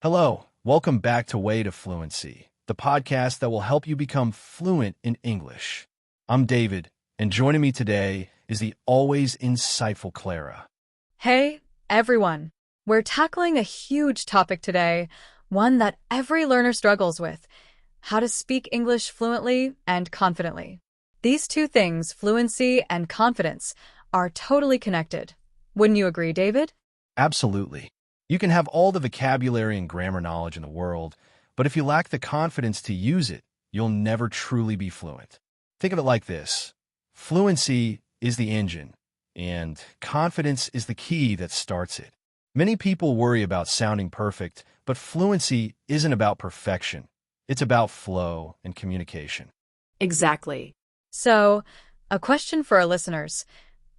Hello, welcome back to Way to Fluency, the podcast that will help you become fluent in English. I'm David, and joining me today is the always insightful Clara. Hey, everyone. We're tackling a huge topic today, one that every learner struggles with: how to speak English fluently and confidently. These two things, fluency and confidence, are totally connected. Wouldn't you agree, David? Absolutely. You can have all the vocabulary and grammar knowledge in the world, but if you lack the confidence to use it, you'll never truly be fluent. Think of it like this. Fluency is the engine, and confidence is the key that starts it. Many people worry about sounding perfect, but fluency isn't about perfection. It's about flow and communication. Exactly. So, a question for our listeners.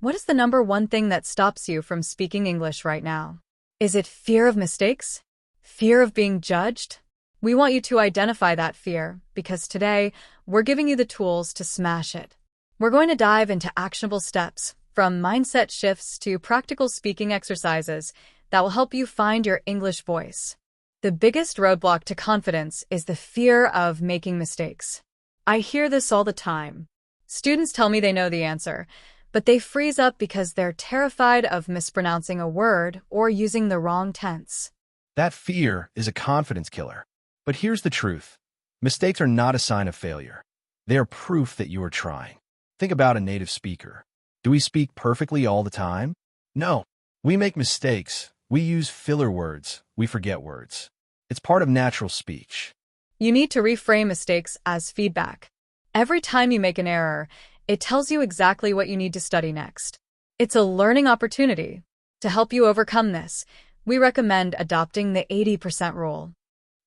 What is the number one thing that stops you from speaking English right now? Is it fear of mistakes? Fear of being judged? We want you to identify that fear because today we're giving you the tools to smash it. We're going to dive into actionable steps, from mindset shifts to practical speaking exercises that will help you find your English voice. The biggest roadblock to confidence is the fear of making mistakes. I hear this all the time. Students tell me they know the answer, but they freeze up because they're terrified of mispronouncing a word or using the wrong tense. That fear is a confidence killer. But here's the truth. Mistakes are not a sign of failure. They are proof that you are trying. Think about a native speaker. Do we speak perfectly all the time? No. We make mistakes. We use filler words. We forget words. It's part of natural speech. You need to reframe mistakes as feedback. Every time you make an error, it tells you exactly what you need to study next. It's a learning opportunity. To help you overcome this, we recommend adopting the 80% rule.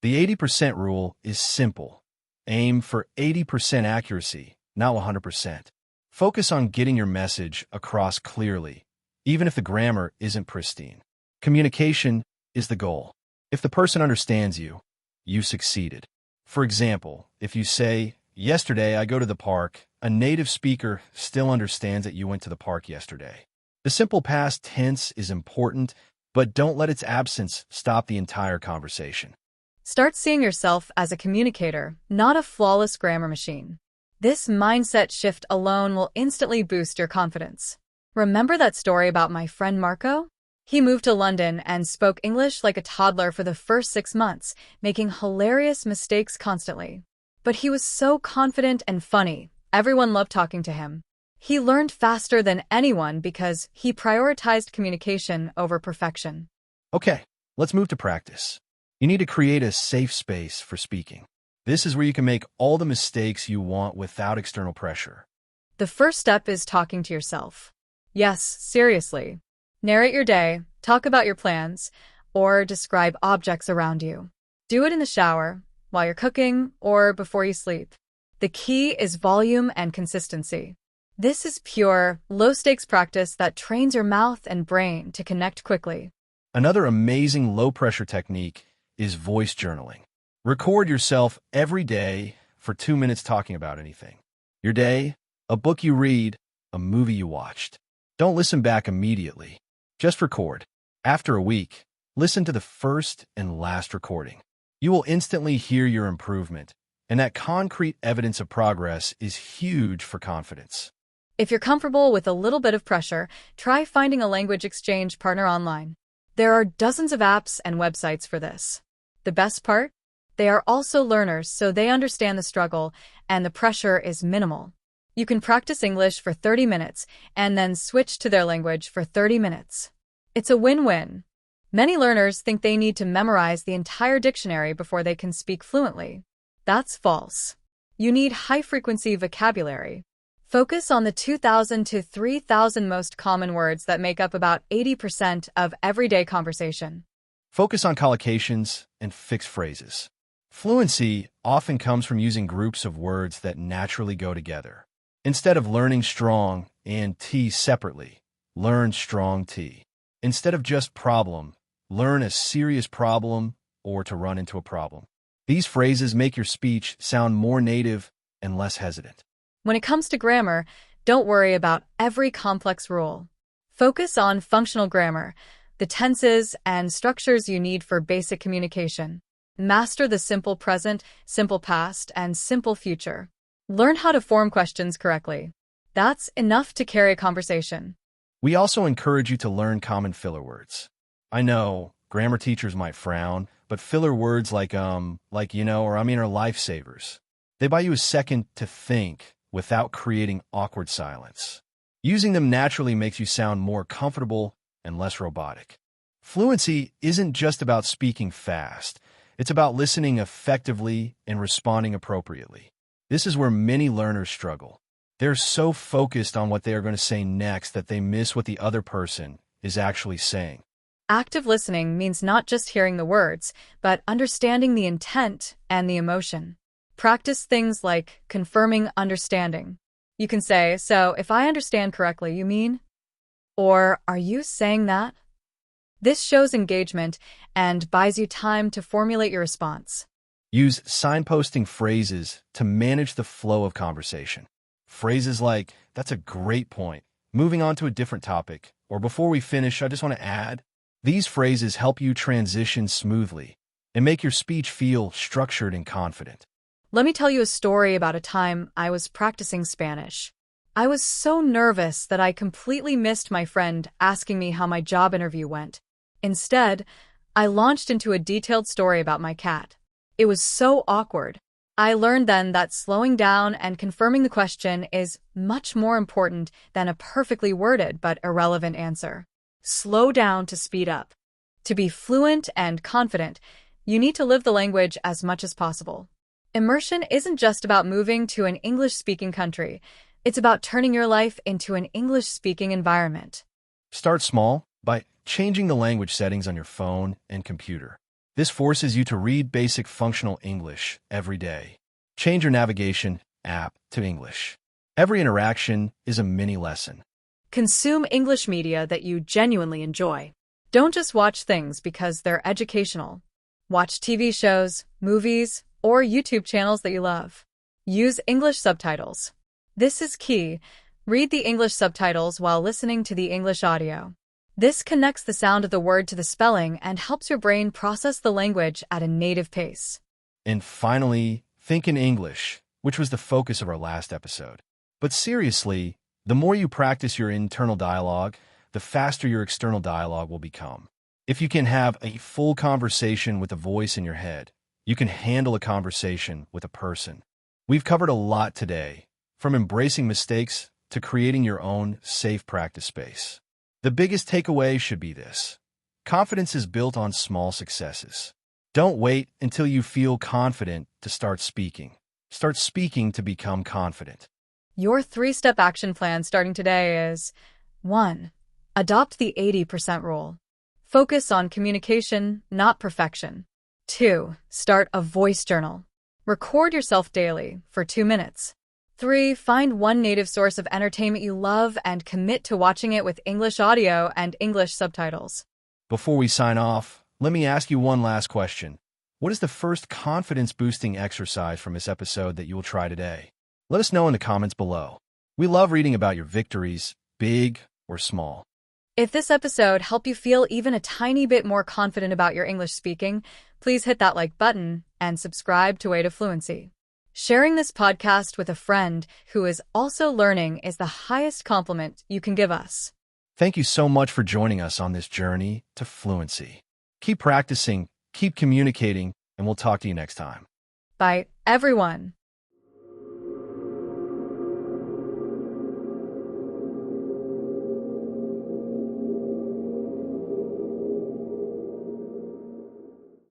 The 80% rule is simple. Aim for 80% accuracy, not 100%. Focus on getting your message across clearly, even if the grammar isn't pristine. Communication is the goal. If the person understands you, you succeeded. For example, if you say, "Yesterday I go to the park," a native speaker still understands that you went to the park yesterday. The simple past tense is important, but don't let its absence stop the entire conversation. Start seeing yourself as a communicator, not a flawless grammar machine. This mindset shift alone will instantly boost your confidence. Remember that story about my friend Marco? He moved to London and spoke English like a toddler for the first 6 months, making hilarious mistakes constantly. But he was so confident and funny. Everyone loved talking to him. He learned faster than anyone because he prioritized communication over perfection. Okay, let's move to practice. You need to create a safe space for speaking. This is where you can make all the mistakes you want without external pressure. The first step is talking to yourself. Yes, seriously. Narrate your day, talk about your plans, or describe objects around you. Do it in the shower, while you're cooking, or before you sleep. The key is volume and consistency. This is pure, low-stakes practice that trains your mouth and brain to connect quickly. Another amazing low-pressure technique is voice journaling. Record yourself every day for 2 minutes talking about anything. Your day, a book you read, a movie you watched. Don't listen back immediately. Just record. After a week, listen to the first and last recording. You will instantly hear your improvement, and that concrete evidence of progress is huge for confidence. If you're comfortable with a little bit of pressure, try finding a language exchange partner online. There are dozens of apps and websites for this. The best part? They are also learners, so they understand the struggle, and the pressure is minimal. You can practice English for 30 minutes and then switch to their language for 30 minutes. It's a win-win. Many learners think they need to memorize the entire dictionary before they can speak fluently. That's false. You need high-frequency vocabulary. Focus on the 2,000 to 3,000 most common words that make up about 80% of everyday conversation. Focus on collocations and fixed phrases. Fluency often comes from using groups of words that naturally go together. Instead of learning strong and T separately, learn strong T. Instead of just problem, learn a serious problem or to run into a problem. These phrases make your speech sound more native and less hesitant. When it comes to grammar, don't worry about every complex rule. Focus on functional grammar, the tenses and structures you need for basic communication. Master the simple present, simple past, and simple future. Learn how to form questions correctly. That's enough to carry a conversation. We also encourage you to learn common filler words. I know grammar teachers might frown, but filler words like or I mean are lifesavers. They buy you a second to think without creating awkward silence. Using them naturally makes you sound more comfortable and less robotic. Fluency isn't just about speaking fast. It's about listening effectively and responding appropriately. This is where many learners struggle. They're so focused on what they are going to say next that they miss what the other person is actually saying. Active listening means not just hearing the words, but understanding the intent and the emotion. Practice things like confirming understanding. You can say, "So, if I understand correctly, you mean?" Or, "Are you saying that?" This shows engagement and buys you time to formulate your response. Use signposting phrases to manage the flow of conversation. Phrases like, "That's a great point. Moving on to a different topic," or "Before we finish, I just want to add." These phrases help you transition smoothly and make your speech feel structured and confident. Let me tell you a story about a time I was practicing Spanish. I was so nervous that I completely missed my friend asking me how my job interview went. Instead, I launched into a detailed story about my cat. It was so awkward. I learned then that slowing down and confirming the question is much more important than a perfectly worded but irrelevant answer. Slow down to speed up. To be fluent and confident, you need to live the language as much as possible. Immersion isn't just about moving to an English-speaking country. It's about turning your life into an English-speaking environment. Start small by changing the language settings on your phone and computer. This forces you to read basic functional English every day. Change your navigation app to English. Every interaction is a mini lesson. Consume English media that you genuinely enjoy. Don't just watch things because they're educational. Watch TV shows, movies, or YouTube channels that you love. Use English subtitles. This is key. Read the English subtitles while listening to the English audio. This connects the sound of the word to the spelling and helps your brain process the language at a native pace. And finally, think in English, which was the focus of our last episode. But seriously, the more you practice your internal dialogue, the faster your external dialogue will become. If you can have a full conversation with a voice in your head, you can handle a conversation with a person. We've covered a lot today, from embracing mistakes to creating your own safe practice space. The biggest takeaway should be this: confidence is built on small successes. Don't wait until you feel confident to start speaking. Start speaking to become confident. Your 3-step action plan starting today is 1. Adopt the 80% rule. Focus on communication, not perfection. 2. Start a voice journal. Record yourself daily for 2 minutes. 3. Find one native source of entertainment you love and commit to watching it with English audio and English subtitles. Before we sign off, let me ask you one last question. What is the first confidence-boosting exercise from this episode that you will try today? Let us know in the comments below. We love reading about your victories, big or small. If this episode helped you feel even a tiny bit more confident about your English speaking, please hit that like button and subscribe to Way to Fluency. Sharing this podcast with a friend who is also learning is the highest compliment you can give us. Thank you so much for joining us on this journey to fluency. Keep practicing, keep communicating, and we'll talk to you next time. Bye, everyone.